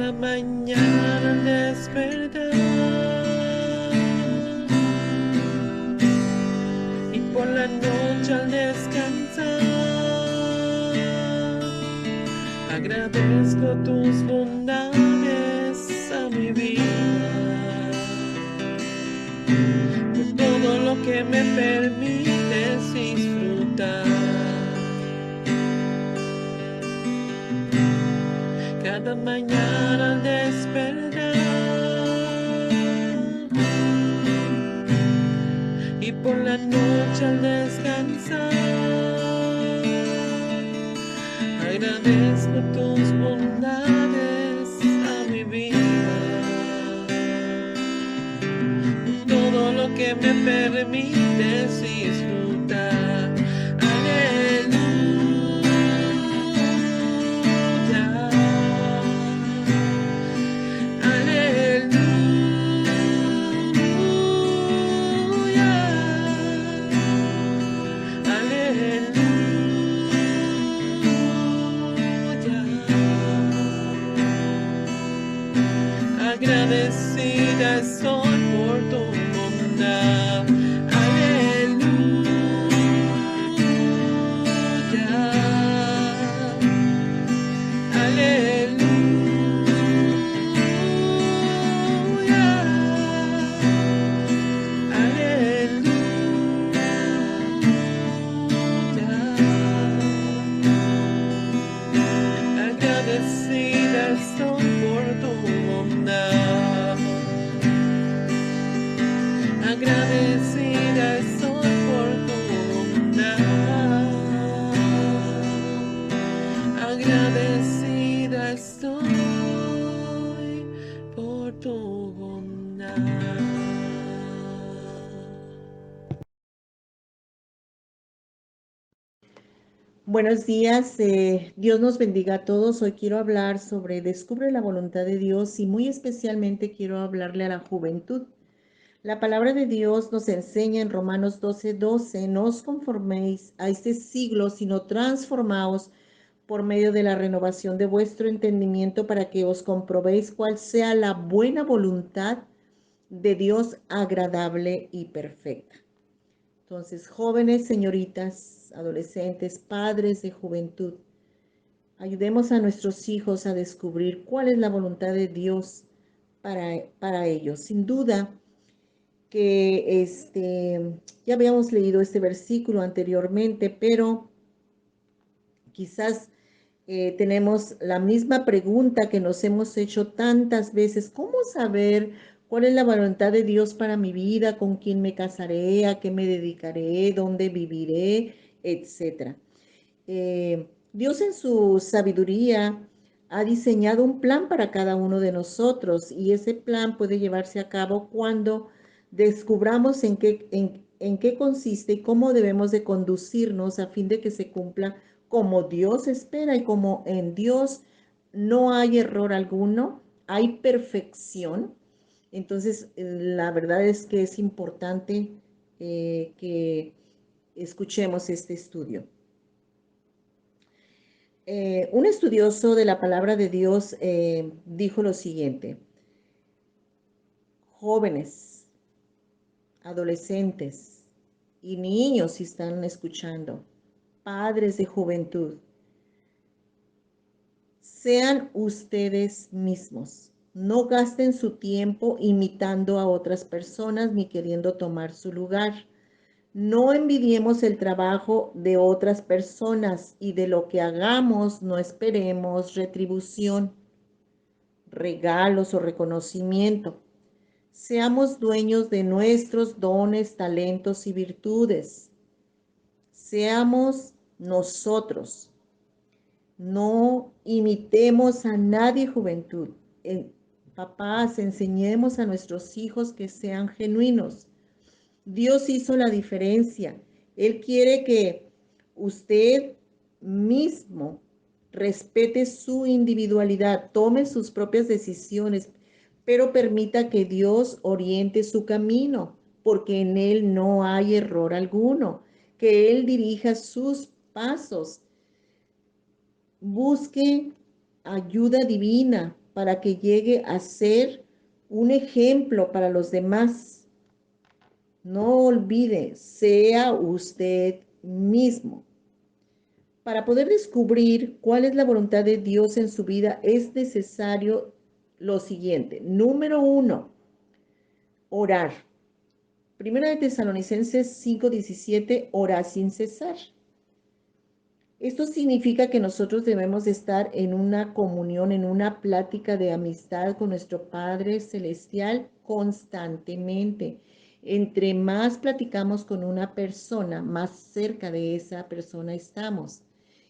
Cada mañana al despertar y por la noche al descansar, agradezco tus bondades a mi vida, por todo lo que me permites disfrutar. Cada mañana al despertar y por la noche al descansar, agradezco tus bondades a mi vida, por todo lo que me permites disfrutar. Agradecida soy por tu bondad. Aleluya. Aleluya. Aleluya. Agradecida soy por tu bondad. Agradecida soy por tu bondad. Agradecida estoy por tu bondad. Buenos días, Dios nos bendiga a todos. Hoy quiero hablar sobre descubre la voluntad de Dios y muy especialmente quiero hablarle a la juventud. La palabra de Dios nos enseña en Romanos 12:12, no os conforméis a este siglo, sino transformaos por medio de la renovación de vuestro entendimiento para que os comprobéis cuál sea la buena voluntad de Dios agradable y perfecta. Entonces, jóvenes, señoritas, adolescentes, padres de juventud, ayudemos a nuestros hijos a descubrir cuál es la voluntad de Dios para ellos. Sin duda que ya habíamos leído este versículo anteriormente, pero quizás tenemos la misma pregunta que nos hemos hecho tantas veces. ¿Cómo saber cuál es la voluntad de Dios para mi vida? ¿Con quién me casaré? ¿A qué me dedicaré? ¿Dónde viviré? Etcétera. Dios en su sabiduría ha diseñado un plan para cada uno de nosotros y ese plan puede llevarse a cabo cuando descubramos en qué consiste y cómo debemos de conducirnos a fin de que se cumpla como Dios espera y como en Dios no hay error alguno, hay perfección. Entonces, la verdad es que es importante que escuchemos este estudio. Un estudioso de la palabra de Dios dijo lo siguiente: jóvenes, adolescentes y niños, si están escuchando, padres de juventud, sean ustedes mismos. No gasten su tiempo imitando a otras personas ni queriendo tomar su lugar. No envidiemos el trabajo de otras personas y de lo que hagamos no esperemos retribución, regalos o reconocimiento. Seamos dueños de nuestros dones, talentos y virtudes. Seamos nosotros. No imitemos a nadie, juventud. Papás, enseñemos a nuestros hijos que sean genuinos. Dios hizo la diferencia. Él quiere que usted mismo respete su individualidad, tome sus propias decisiones, pero permita que Dios oriente su camino, porque en Él no hay error alguno, que Él dirija sus pasos. Busque ayuda divina para que llegue a ser un ejemplo para los demás. No olvide, sea usted mismo. Para poder descubrir cuál es la voluntad de Dios en su vida es necesario lo siguiente. Número 1, orar. Primera de Tesalonicenses 5:17, orar sin cesar. Esto significa que nosotros debemos estar en una comunión, en una plática de amistad con nuestro Padre Celestial constantemente. Entre más platicamos con una persona, más cerca de esa persona estamos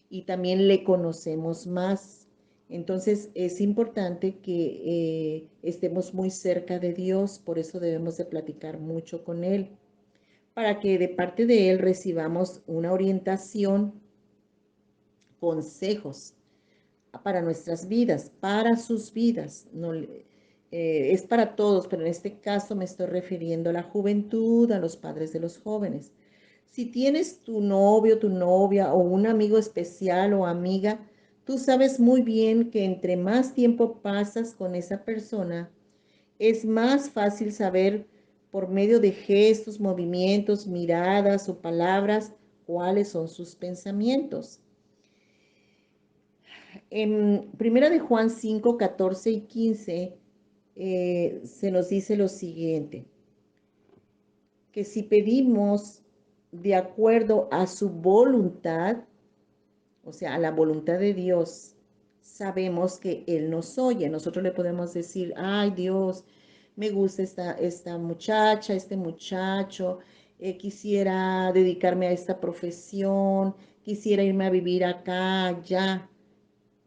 y también le conocemos más. Entonces es importante que estemos muy cerca de Dios, por eso debemos de platicar mucho con Él, para que de parte de Él recibamos una orientación, consejos para nuestras vidas, para sus vidas. No, es para todos, pero en este caso me estoy refiriendo a la juventud, a los padres de los jóvenes. Si tienes tu novio, tu novia o un amigo especial o amiga, tú sabes muy bien que entre más tiempo pasas con esa persona, es más fácil saber por medio de gestos, movimientos, miradas o palabras cuáles son sus pensamientos. En Primera de Juan 5, 14 y 15 se nos dice lo siguiente, que si pedimos de acuerdo a su voluntad, o sea, a la voluntad de Dios, sabemos que Él nos oye. Nosotros le podemos decir, ay Dios, me gusta esta muchacha, este muchacho, quisiera dedicarme a esta profesión, quisiera irme a vivir acá, allá.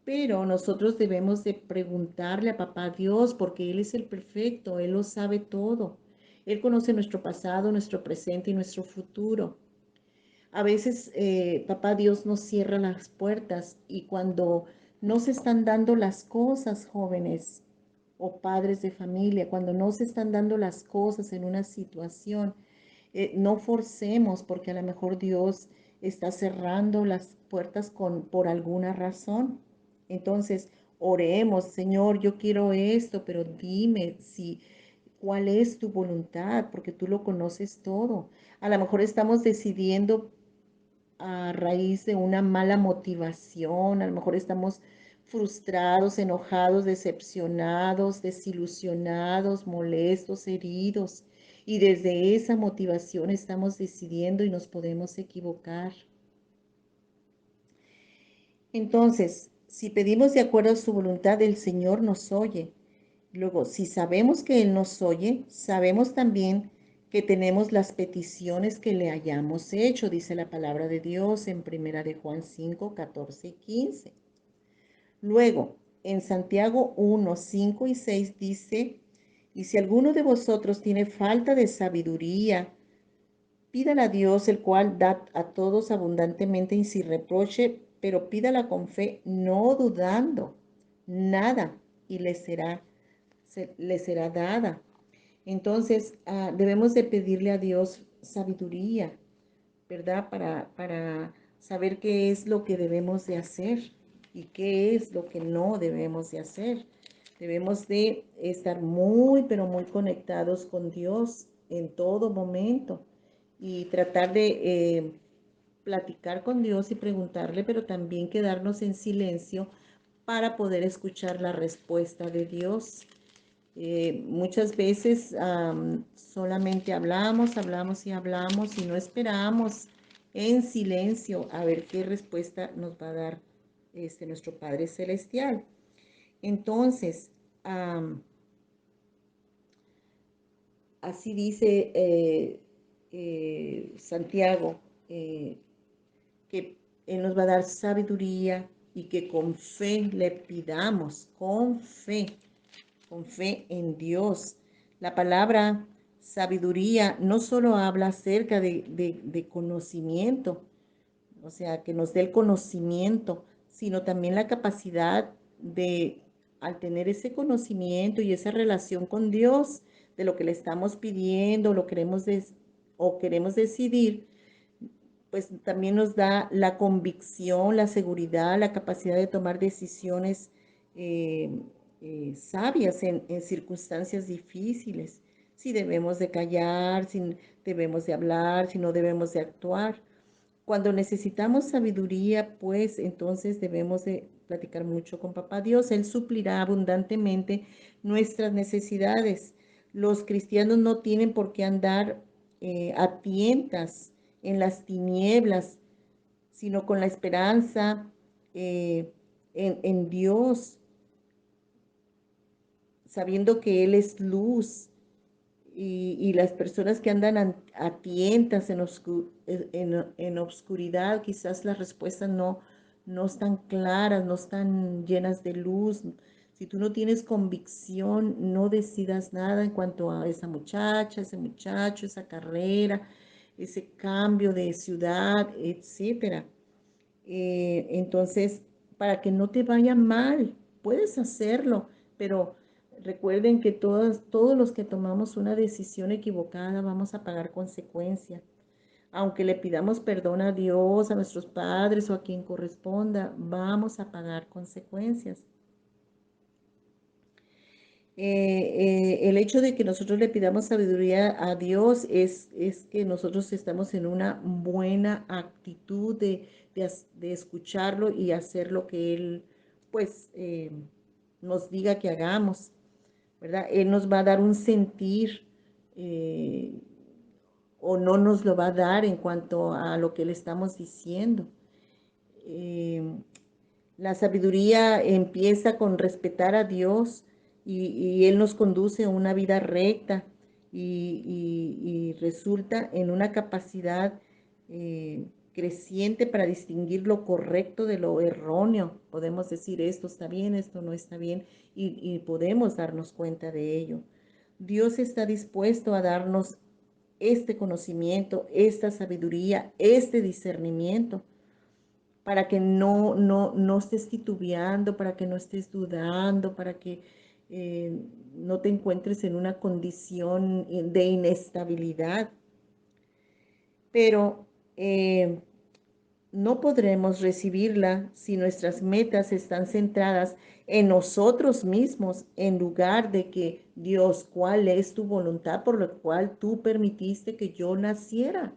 Pero nosotros debemos de preguntarle a Papá Dios porque Él es el perfecto, Él lo sabe todo. Él conoce nuestro pasado, nuestro presente y nuestro futuro. A veces Papá Dios nos cierra las puertas y cuando no se están dando las cosas, jóvenes o padres de familia, cuando no se están dando las cosas en una situación, no forcemos porque a lo mejor Dios está cerrando las puertas por alguna razón. Entonces, oremos, Señor, yo quiero esto, pero dime si cuál es tu voluntad, porque tú lo conoces todo. A lo mejor estamos decidiendo a raíz de una mala motivación, a lo mejor estamos frustrados, enojados, decepcionados, desilusionados, molestos, heridos. Y desde esa motivación estamos decidiendo y nos podemos equivocar. Entonces, si pedimos de acuerdo a su voluntad, el Señor nos oye. Luego, si sabemos que Él nos oye, sabemos también que tenemos las peticiones que le hayamos hecho, dice la palabra de Dios en Primera de Juan 5, 14 y 15. Luego, en Santiago 1, 5 y 6 dice, y si alguno de vosotros tiene falta de sabiduría, pídala a Dios, el cual da a todos abundantemente y sin reproche, pero pídala con fe, no dudando nada, y le será dada. Entonces, debemos de pedirle a Dios sabiduría, ¿verdad? Para saber qué es lo que debemos de hacer y qué es lo que no debemos de hacer. Debemos de estar muy, pero muy conectados con Dios en todo momento y tratar de platicar con Dios y preguntarle, pero también quedarnos en silencio para poder escuchar la respuesta de Dios. Muchas veces solamente hablamos y hablamos y no esperamos en silencio a ver qué respuesta nos va a dar nuestro Padre Celestial. Entonces, así dice Santiago, que Él nos va a dar sabiduría y que con fe le pidamos, con fe en Dios. La palabra sabiduría no solo habla acerca de conocimiento, o sea, que nos dé el conocimiento, sino también la capacidad de, al tener ese conocimiento y esa relación con Dios, de lo que le estamos pidiendo, o queremos decidir, pues también nos da la convicción, la seguridad, la capacidad de tomar decisiones sabias en circunstancias difíciles, si debemos de callar, si debemos de hablar, si no debemos de actuar. Cuando necesitamos sabiduría, pues entonces debemos de platicar mucho con Papá Dios. Él suplirá abundantemente nuestras necesidades. Los cristianos no tienen por qué andar a tientas en las tinieblas, sino con la esperanza en Dios, sabiendo que Él es luz y las personas que andan a tientas en obscuridad, quizás las respuestas no están claras, no están llenas de luz. Si tú no tienes convicción, no decidas nada en cuanto a esa muchacha, ese muchacho, esa carrera, ese cambio de ciudad, etcétera. Entonces, para que no te vaya mal, puedes hacerlo, pero recuerden que todos los que tomamos una decisión equivocada vamos a pagar consecuencias. Aunque le pidamos perdón a Dios, a nuestros padres o a quien corresponda, vamos a pagar consecuencias. El hecho de que nosotros le pidamos sabiduría a Dios es que nosotros estamos en una buena actitud de escucharlo y hacer lo que Él, pues, nos diga que hagamos, ¿verdad? Él nos va a dar un sentir eh, o no nos lo va a dar en cuanto a lo que le estamos diciendo. Eh, la sabiduría empieza con respetar a Dios y Él nos conduce a una vida recta y resulta en una capacidad creciente para distinguir lo correcto de lo erróneo. Podemos decir esto está bien, esto no está bien y podemos darnos cuenta de ello. Dios está dispuesto a darnos este conocimiento, esta sabiduría, este discernimiento para que no estés titubeando, para que no estés dudando, para que no te encuentres en una condición de inestabilidad. Pero no podremos recibirla si nuestras metas están centradas en nosotros mismos, en lugar de que Dios, ¿cuál es tu voluntad por la cual tú permitiste que yo naciera?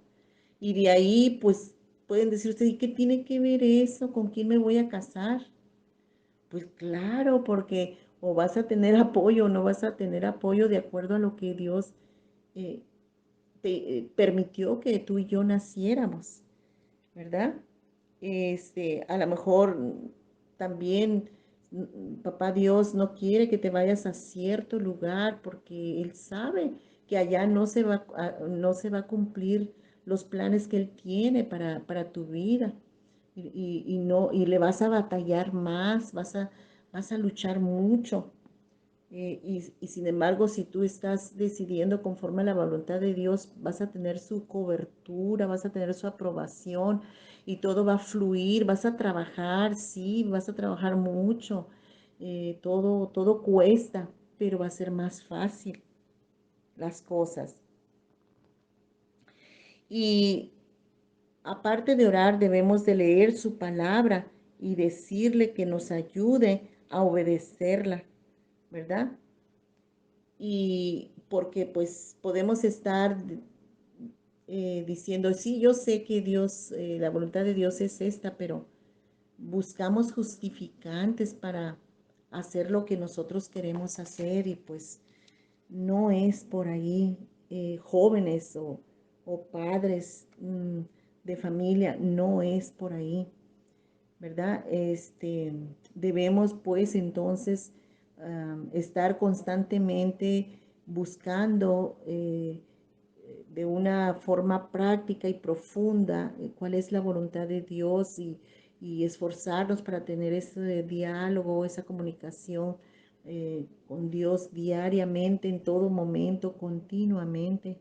Y de ahí, pues, pueden decir ustedes, ¿y qué tiene que ver eso? ¿Con quién me voy a casar? Pues claro, porque o vas a tener apoyo o no vas a tener apoyo de acuerdo a lo que Dios eh, permitió que tú y yo naciéramos, ¿verdad? A lo mejor también papá Dios no quiere que te vayas a cierto lugar porque Él sabe que allá no se va a cumplir los planes que Él tiene para tu vida y le vas a batallar más, vas a luchar mucho. Y sin embargo, si tú estás decidiendo conforme a la voluntad de Dios, vas a tener su cobertura, vas a tener su aprobación y todo va a fluir, vas a trabajar, sí, vas a trabajar mucho, todo cuesta, pero va a ser más fácil las cosas. Y aparte de orar, debemos de leer su palabra y decirle que nos ayude a obedecerla, ¿verdad? Y porque pues podemos estar diciendo, sí, yo sé que Dios, la voluntad de Dios es esta, pero buscamos justificantes para hacer lo que nosotros queremos hacer y pues no es por ahí. Jóvenes o padres de familia, no es por ahí, ¿verdad? Debemos pues entonces estar constantemente buscando de una forma práctica y profunda cuál es la voluntad de Dios y esforzarnos para tener ese diálogo, esa comunicación con Dios diariamente, en todo momento, continuamente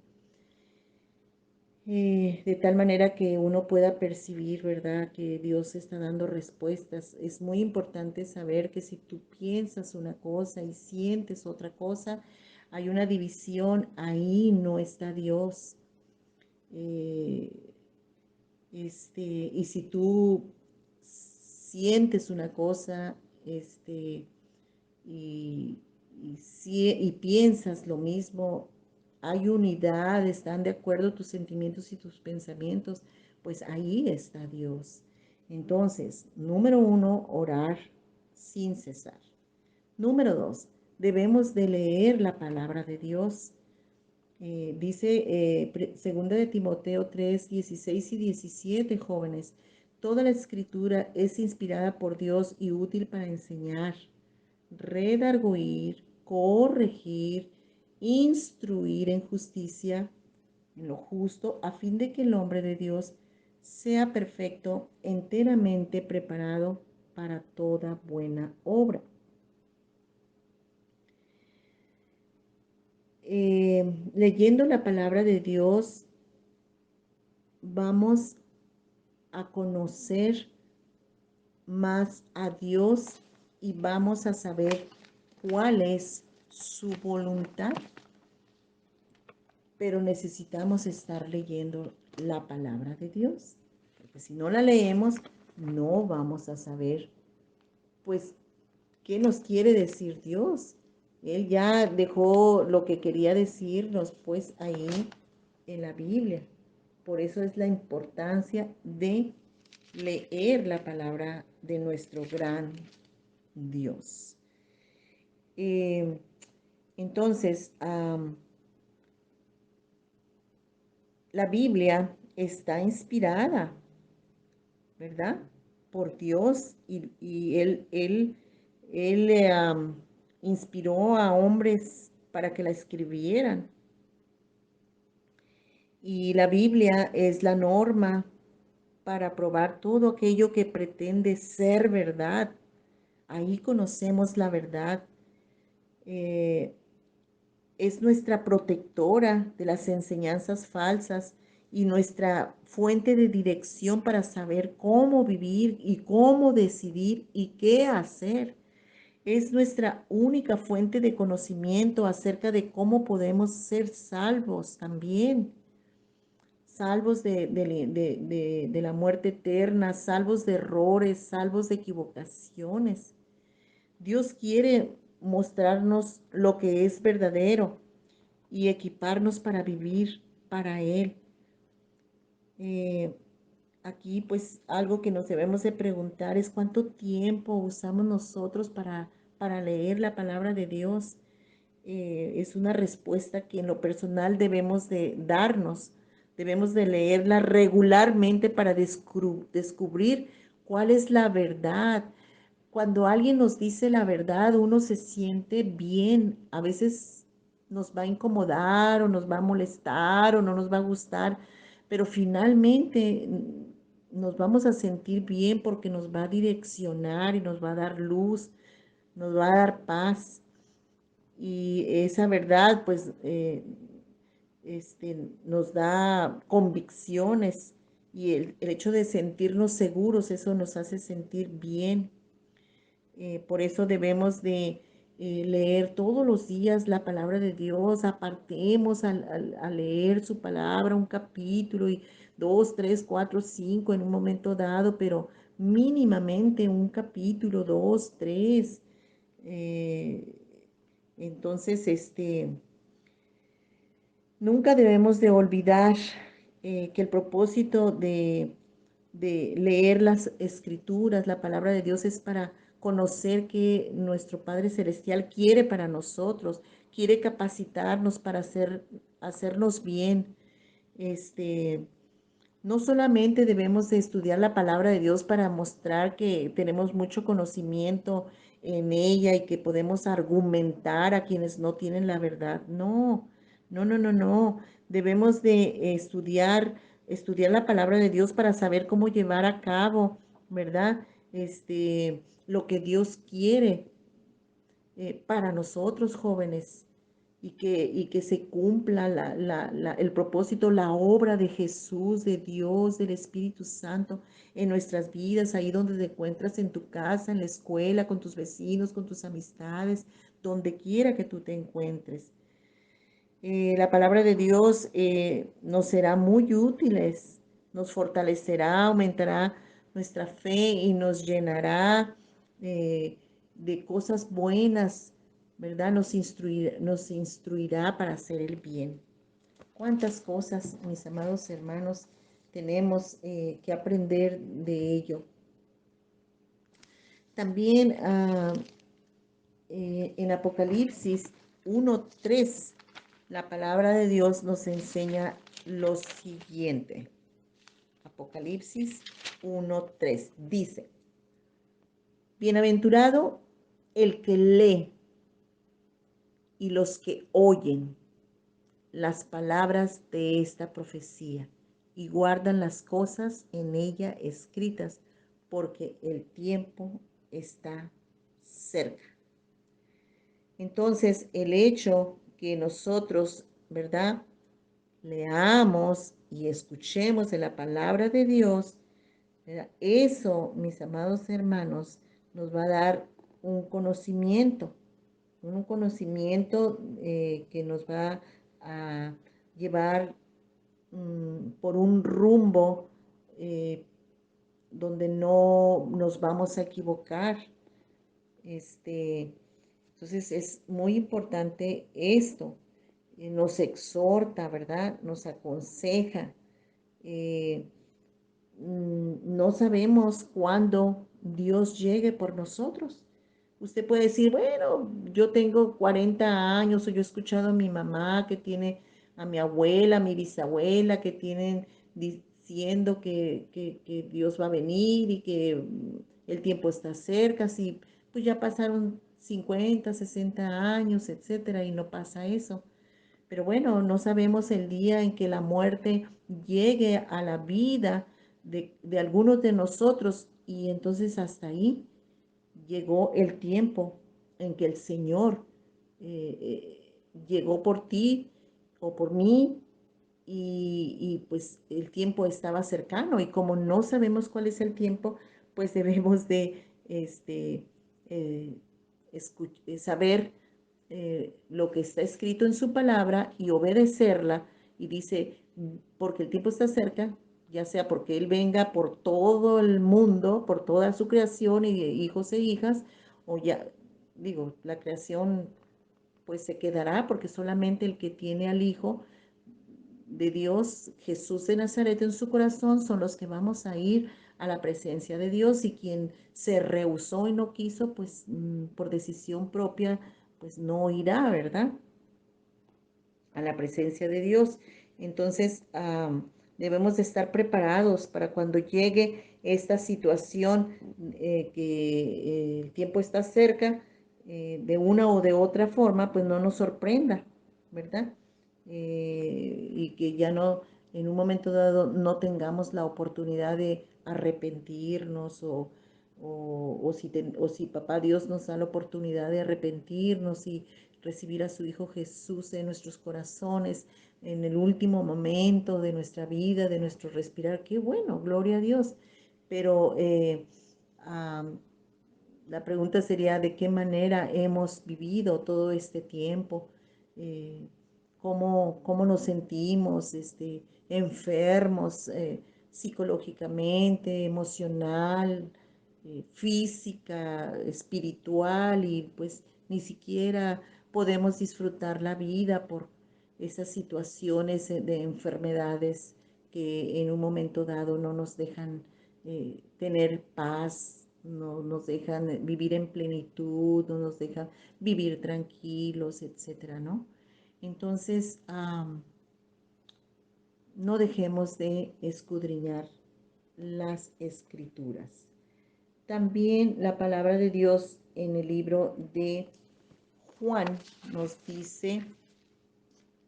de tal manera que uno pueda percibir, ¿verdad?, que Dios está dando respuestas. Es muy importante saber que si tú piensas una cosa y sientes otra cosa, hay una división, ahí no está Dios. Eh, y si tú sientes una cosa, y, y piensas lo mismo, hay unidad, están de acuerdo tus sentimientos y tus pensamientos, pues ahí está Dios. Entonces, número uno, orar sin cesar. Número dos, debemos de leer la palabra de Dios. Dice segunda de Timoteo 3, 16 y 17, jóvenes, toda la escritura es inspirada por Dios y útil para enseñar, redarguir, corregir, instruir en justicia, en lo justo, a fin de que el hombre de Dios sea perfecto, enteramente preparado para toda buena obra. Leyendo la palabra de Dios, vamos a conocer más a Dios y vamos a saber cuál es su voluntad. Pero necesitamos estar leyendo la palabra de Dios, porque si no la leemos, no vamos a saber, pues, qué nos quiere decir Dios. Él ya dejó lo que quería decirnos, pues, ahí en la Biblia. Por eso es la importancia de leer la palabra de nuestro gran Dios. Entonces, la Biblia está inspirada, ¿verdad? Por Dios y Él inspiró a hombres para que la escribieran. Y la Biblia es la norma para probar todo aquello que pretende ser verdad. Ahí conocemos la verdad. Eh, es nuestra protectora de las enseñanzas falsas y nuestra fuente de dirección para saber cómo vivir y cómo decidir y qué hacer. Es nuestra única fuente de conocimiento acerca de cómo podemos ser salvos también, salvos de la muerte eterna, salvos de errores, salvos de equivocaciones. Dios quiere mostrarnos lo que es verdadero y equiparnos para vivir para Él. Aquí pues algo que nos debemos de preguntar es cuánto tiempo usamos nosotros para leer la palabra de Dios. Es una respuesta que en lo personal debemos de darnos. Debemos de leerla regularmente para descubrir cuál es la verdad. Cuando alguien nos dice la verdad, uno se siente bien. A veces nos va a incomodar o nos va a molestar o no nos va a gustar, pero finalmente nos vamos a sentir bien porque nos va a direccionar y nos va a dar luz, nos va a dar paz. Y esa verdad, pues, nos da convicciones y el hecho de sentirnos seguros, eso nos hace sentir bien. Por eso debemos de leer todos los días la palabra de Dios, apartemos a leer su palabra, un capítulo y dos, tres, cuatro, cinco en un momento dado, pero mínimamente un capítulo, dos, tres. eh, entonces, nunca debemos de olvidar que el propósito de leer las escrituras, la palabra de Dios, es para conocer que nuestro Padre Celestial quiere para nosotros, quiere capacitarnos para hacernos bien. Este, no solamente debemos de estudiar la palabra de Dios para mostrar que tenemos mucho conocimiento en ella y que podemos argumentar a quienes no tienen la verdad. No, no, no, no, no. Debemos de estudiar la palabra de Dios para saber cómo llevar a cabo, ¿verdad? Lo que Dios quiere para nosotros jóvenes y que se cumpla el propósito, la obra de Jesús, de Dios, del Espíritu Santo en nuestras vidas, ahí donde te encuentras en tu casa, en la escuela, con tus vecinos, con tus amistades, donde quiera que tú te encuentres. La palabra de Dios nos será muy útiles, nos fortalecerá, aumentará nuestra fe y nos llenará de cosas buenas, ¿verdad? Nos instruirá para hacer el bien. ¿Cuántas cosas, mis amados hermanos, tenemos que aprender de ello? También en Apocalipsis 1:3, la palabra de Dios nos enseña lo siguiente. Apocalipsis 1:3 dice: bienaventurado el que lee y los que oyen las palabras de esta profecía y guardan las cosas en ella escritas, porque el tiempo está cerca. Entonces, el hecho que nosotros, ¿verdad?, leamos y escuchemos de la palabra de Dios, ¿verdad?, eso, mis amados hermanos, nos va a dar un conocimiento que nos va a llevar por un rumbo donde no nos vamos a equivocar. Entonces es muy importante esto. Nos exhorta, ¿verdad? Nos aconseja. Eh, no sabemos cuándo Dios llegue por nosotros. Usted puede decir, bueno, yo tengo 40 años, o yo he escuchado a mi mamá que tiene, a mi abuela, a mi bisabuela, que tienen diciendo que Dios va a venir y que el tiempo está cerca, sí, pues ya pasaron 50, 60 años, etcétera, y no pasa eso. Pero bueno, no sabemos el día en que la muerte llegue a la vida de algunos de nosotros, y entonces hasta ahí llegó el tiempo en que el Señor llegó por ti o por mí, y pues el tiempo estaba cercano, y como no sabemos cuál es el tiempo, pues debemos de eh, saber lo que está escrito en su palabra y obedecerla. Y dice, porque el tiempo está cerca, ya sea porque Él venga por todo el mundo, por toda su creación y hijos e hijas, o ya, digo, la creación pues se quedará, porque solamente el que tiene al Hijo de Dios, Jesús de Nazaret, en su corazón, son los que vamos a ir a la presencia de Dios, y quien se rehusó y no quiso, pues por decisión propia, pues no irá, ¿verdad?, a la presencia de Dios. Entonces, debemos de estar preparados para cuando llegue esta situación, que el tiempo está cerca, de una o de otra forma, pues no nos sorprenda, ¿verdad? Y que ya no, en un momento dado, no tengamos la oportunidad de arrepentirnos, o si papá Dios nos da la oportunidad de arrepentirnos y recibir a su Hijo Jesús en nuestros corazones en el último momento de nuestra vida, de nuestro respirar. Qué bueno, gloria a Dios. Pero la pregunta sería, ¿de qué manera hemos vivido todo este tiempo? Eh, ¿Cómo nos sentimos enfermos, psicológicamente, emocional, física, espiritual? Y pues ni siquiera podemos disfrutar la vida por esas situaciones de enfermedades que en un momento dado no nos dejan tener paz, no nos dejan vivir en plenitud, no nos dejan vivir tranquilos, etcétera, ¿no? Entonces, no dejemos de escudriñar las escrituras. También la palabra de Dios en el libro de Juan nos dice,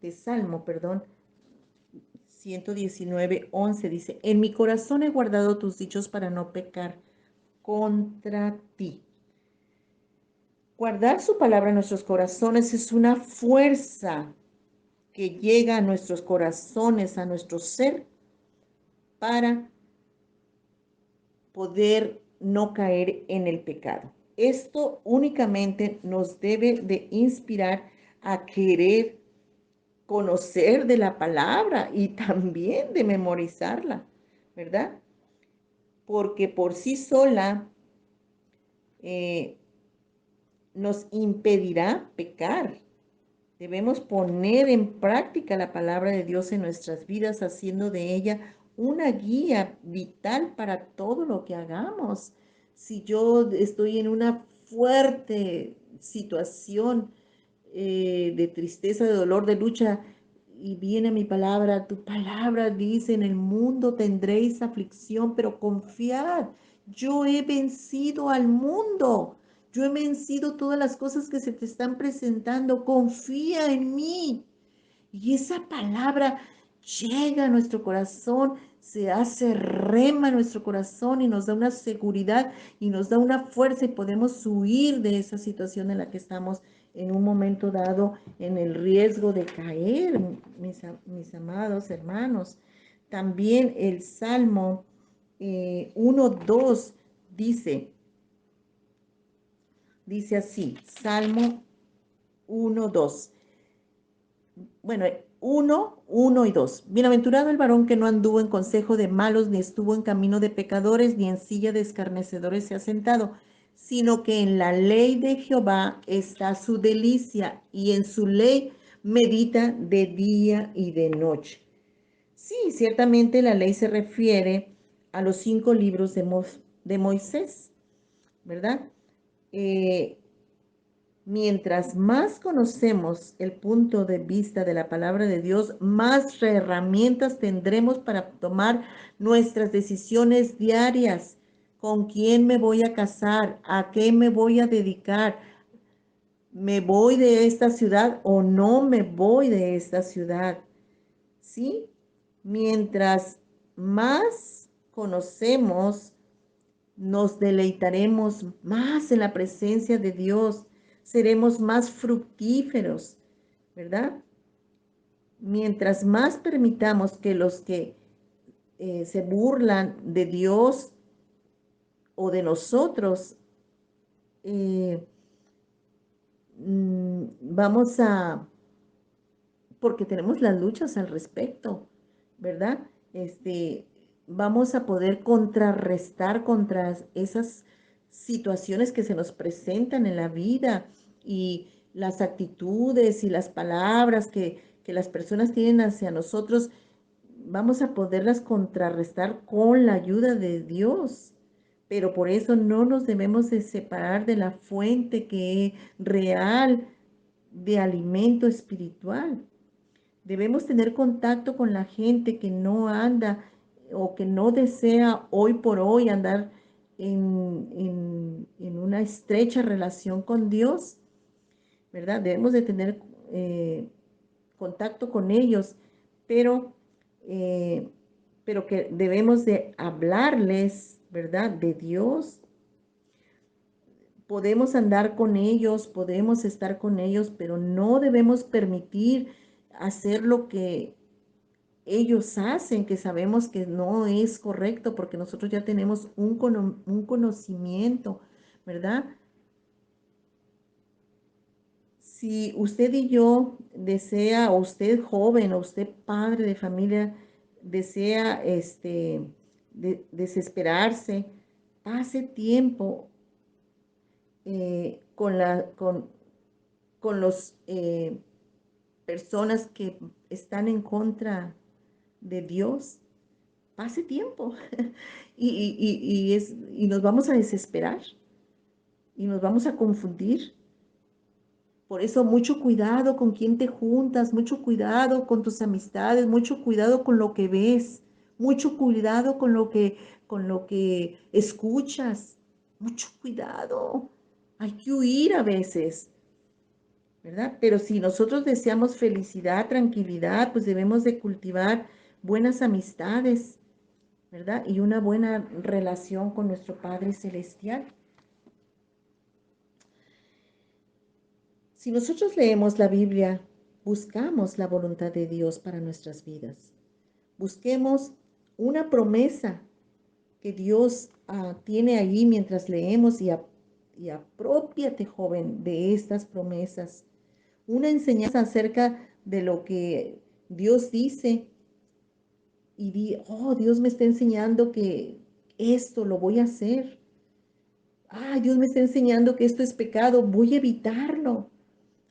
de Salmo, perdón, 119:11, dice: en mi corazón he guardado tus dichos para no pecar contra ti. Guardar su palabra en nuestros corazones es una fuerza que llega a nuestros corazones, a nuestro ser, para poder no caer en el pecado. Esto únicamente nos debe de inspirar a querer conocer de la palabra y también de memorizarla, ¿verdad? Porque por sí sola nos impedirá pecar. Debemos poner en práctica la palabra de Dios en nuestras vidas, haciendo de ella una guía vital para todo lo que hagamos. Si yo estoy en una fuerte situación de tristeza, de dolor, de lucha, y viene mi palabra, tu palabra dice, en el mundo tendréis aflicción, pero confiad, yo he vencido al mundo. Yo he vencido todas las cosas que se te están presentando. Confía en mí. Y esa palabra llega a nuestro corazón, se hace rema en nuestro corazón y nos da una seguridad y nos da una fuerza y podemos huir de esa situación en la que estamos en un momento dado en el riesgo de caer, mis amados hermanos. También el Salmo 1:2 dice, dice así, Salmo 1:2. Bueno, 1 y 2. Bienaventurado el varón que no anduvo en consejo de malos, ni estuvo en camino de pecadores, ni en silla de escarnecedores se ha sentado, sino que en la ley de Jehová está su delicia, y en su ley medita de día y de noche. Sí, ciertamente la ley se refiere a los 5 libros de Moisés, ¿verdad? Eh, Mientras más conocemos el punto de vista de la palabra de Dios, más herramientas tendremos para tomar nuestras decisiones diarias. ¿Con quién me voy a casar? ¿A qué me voy a dedicar? ¿Me voy de esta ciudad o no me voy de esta ciudad? ¿Sí? Mientras más conocemos, nos deleitaremos más en la presencia de Dios, seremos más fructíferos, ¿verdad? Mientras más permitamos que los que se burlan de Dios o de nosotros, eh, vamos a, porque tenemos las luchas al respecto, ¿verdad? Vamos a poder contrarrestar contra esas situaciones que se nos presentan en la vida y las actitudes y las palabras que las personas tienen hacia nosotros, vamos a poderlas contrarrestar con la ayuda de Dios. Pero por eso no nos debemos de separar de la fuente que es real de alimento espiritual. Debemos tener contacto con la gente que no anda o que no desea hoy por hoy andar en una estrecha relación con Dios, ¿verdad? Debemos de tener contacto con ellos, pero, eh, pero que debemos de hablarles, ¿verdad? De Dios. Podemos andar con ellos, podemos estar con ellos, pero no debemos permitir hacer lo que ellos hacen, que sabemos que no es correcto porque nosotros ya tenemos un conocimiento, ¿verdad? Si usted y yo desea, o usted joven, o usted padre de familia, desea desesperarse, pase tiempo con los personas que están en contra de Dios, pase tiempo y nos vamos a desesperar y nos vamos a confundir. Por eso mucho cuidado con quién te juntas, mucho cuidado con tus amistades, mucho cuidado con lo que ves, mucho cuidado con lo que escuchas, mucho cuidado. Hay que huir a veces, ¿verdad? Pero si nosotros deseamos felicidad, tranquilidad, pues debemos de cultivar buenas amistades, ¿verdad? Y una buena relación con nuestro Padre Celestial. Si nosotros leemos la Biblia, buscamos la voluntad de Dios para nuestras vidas. Busquemos una promesa que Dios tiene allí mientras leemos y apropiate, joven, de estas promesas. Una enseñanza acerca de lo que Dios dice y oh, Dios me está enseñando que esto lo voy a hacer. Ay, Dios me está enseñando que esto es pecado, voy a evitarlo.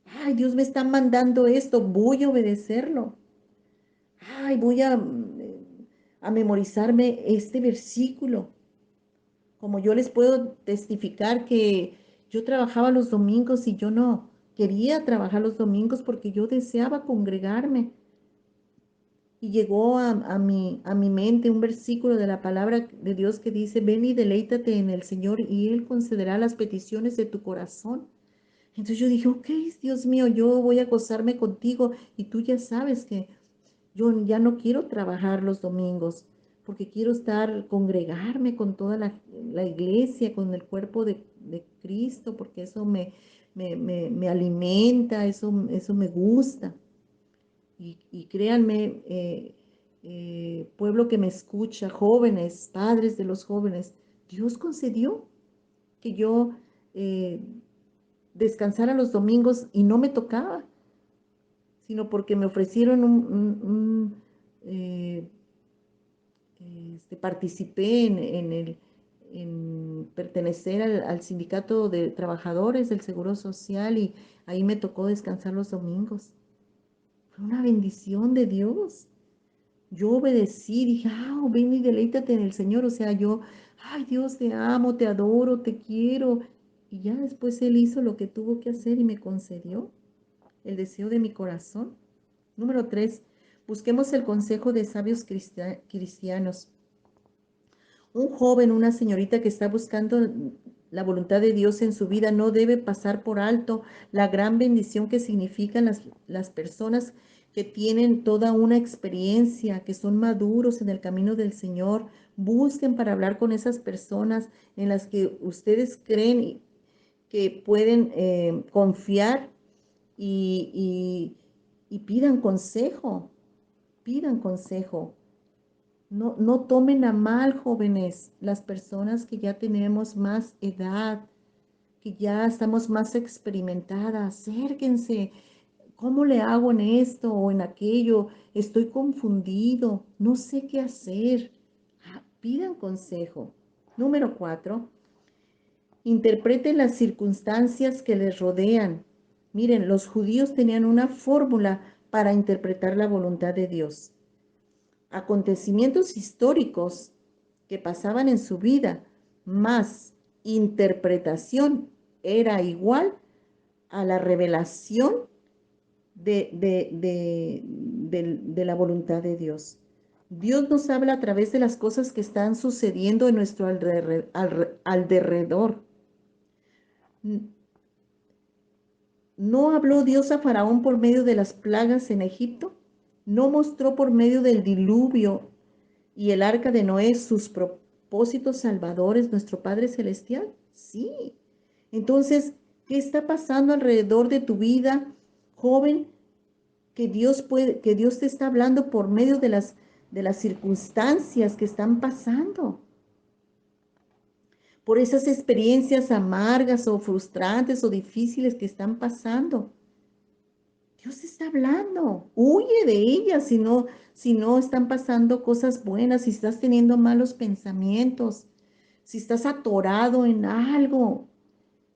Ay, Dios me está mandando esto, voy a obedecerlo. Ay, voy a memorizarme este versículo. Como yo les puedo testificar que yo trabajaba los domingos y yo no quería trabajar los domingos porque yo deseaba congregarme. Y llegó a mi mente un versículo de la palabra de Dios que dice, ven y deleítate en el Señor y Él concederá las peticiones de tu corazón. Entonces yo dije, ok, Dios mío, yo voy a gozarme contigo y tú ya sabes que yo ya no quiero trabajar los domingos porque quiero congregarme con toda la iglesia, con el cuerpo de Cristo, porque eso me alimenta, eso me gusta. Y créanme, pueblo que me escucha, jóvenes, padres de los jóvenes, Dios concedió que yo eh, descansara los domingos y no me tocaba, sino porque me ofrecieron eh, participé en pertenecer al sindicato de trabajadores del Seguro Social y ahí me tocó descansar los domingos. Fue una bendición de Dios. Yo obedecí, dije, ven y deleítate en el Señor. O sea, yo, ay Dios, te amo, te adoro, te quiero. Y ya después Él hizo lo que tuvo que hacer y me concedió el deseo de mi corazón. Número 3, busquemos el consejo de sabios cristianos. Un joven, una señorita que está buscando la voluntad de Dios en su vida no debe pasar por alto la gran bendición que significan las personas que tienen toda una experiencia, que son maduros en el camino del Señor. Busquen para hablar con esas personas en las que ustedes creen que pueden confiar y pidan consejo, pidan consejo. No, no tomen a mal, jóvenes, las personas que ya tenemos más edad, que ya estamos más experimentadas. Acérquense. ¿Cómo le hago en esto o en aquello? Estoy confundido. No sé qué hacer. Pidan consejo. Número 4. Interpreten las circunstancias que les rodean. Miren, los judíos tenían una fórmula para interpretar la voluntad de Dios. Acontecimientos históricos que pasaban en su vida, más interpretación era igual a la revelación de la voluntad de Dios. Dios nos habla a través de las cosas que están sucediendo en nuestro alrededor. ¿No habló Dios a Faraón por medio de las plagas en Egipto? ¿No mostró por medio del diluvio y el arca de Noé sus propósitos salvadores, nuestro Padre Celestial? Sí. Entonces, ¿qué está pasando alrededor de tu vida, joven? Que Dios te está hablando por medio de las circunstancias que están pasando, por esas experiencias amargas o frustrantes o difíciles que están pasando. Dios está hablando, huye de ellas si no están pasando cosas buenas, si estás teniendo malos pensamientos, si estás atorado en algo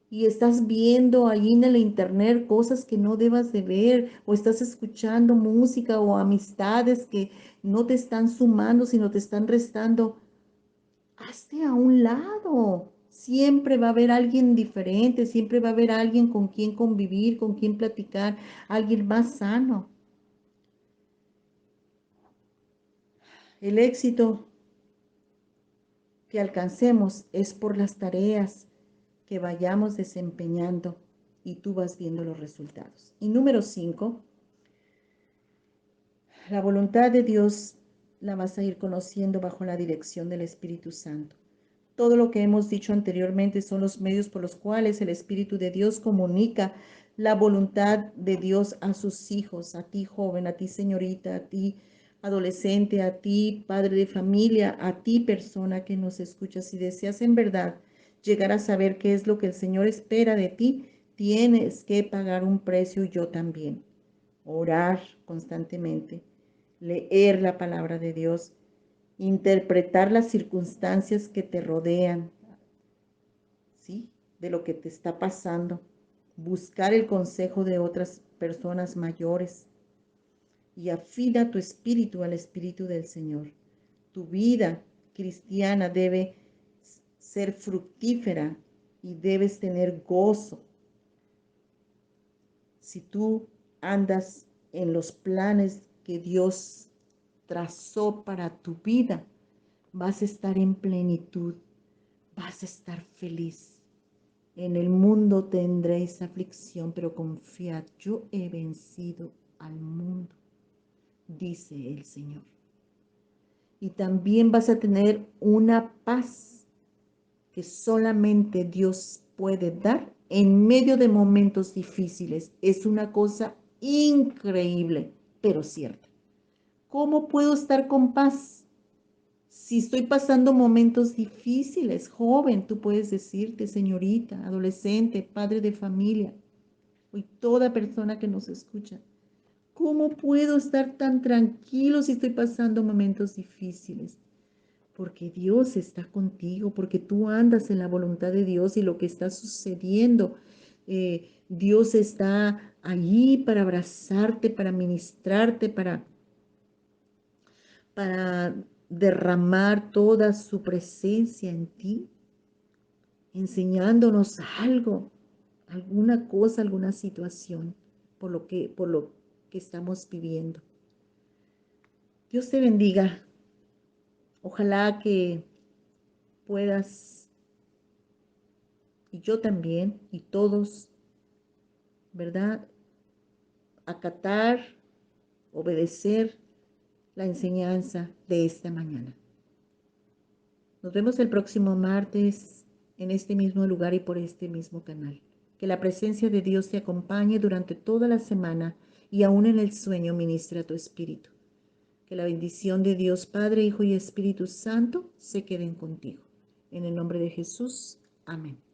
y estás viendo ahí en el internet cosas que no debas de ver o estás escuchando música o amistades que no te están sumando, sino te están restando, hazte a un lado. Siempre va a haber alguien diferente, siempre va a haber alguien con quien convivir, con quien platicar, alguien más sano. El éxito que alcancemos es por las tareas que vayamos desempeñando y tú vas viendo los resultados. Y número 5, la voluntad de Dios la vas a ir conociendo bajo la dirección del Espíritu Santo. Todo lo que hemos dicho anteriormente son los medios por los cuales el Espíritu de Dios comunica la voluntad de Dios a sus hijos, a ti joven, a ti señorita, a ti adolescente, a ti padre de familia, a ti persona que nos escucha. Si deseas en verdad llegar a saber qué es lo que el Señor espera de ti, tienes que pagar un precio, yo también. Orar constantemente, leer la palabra de Dios, interpretar las circunstancias que te rodean, ¿sí? de lo que te está pasando, buscar el consejo de otras personas mayores y afina tu espíritu al espíritu del Señor. Tu vida cristiana debe ser fructífera y debes tener gozo. Si tú andas en los planes que Dios trazó para tu vida, vas a estar en plenitud, vas a estar feliz. En el mundo tendréis aflicción, pero confiad, yo he vencido al mundo, dice el Señor. Y también vas a tener una paz que solamente Dios puede dar en medio de momentos difíciles. Es una cosa increíble, pero cierta. ¿Cómo puedo estar con paz si estoy pasando momentos difíciles? Joven, tú puedes decirte, señorita, adolescente, padre de familia, y toda persona que nos escucha. ¿Cómo puedo estar tan tranquilo si estoy pasando momentos difíciles? Porque Dios está contigo, porque tú andas en la voluntad de Dios y lo que está sucediendo, Dios está allí para abrazarte, para ministrarte, para derramar toda su presencia en ti, enseñándonos algo, alguna cosa, alguna situación por lo que estamos viviendo. Dios te bendiga. Ojalá que puedas, y yo también, y todos, ¿verdad? Acatar, obedecer la enseñanza de esta mañana. Nos vemos el próximo martes en este mismo lugar y por este mismo canal. Que la presencia de Dios te acompañe durante toda la semana y aún en el sueño ministre a tu espíritu. Que la bendición de Dios Padre, Hijo y Espíritu Santo se queden contigo. En el nombre de Jesús. Amén.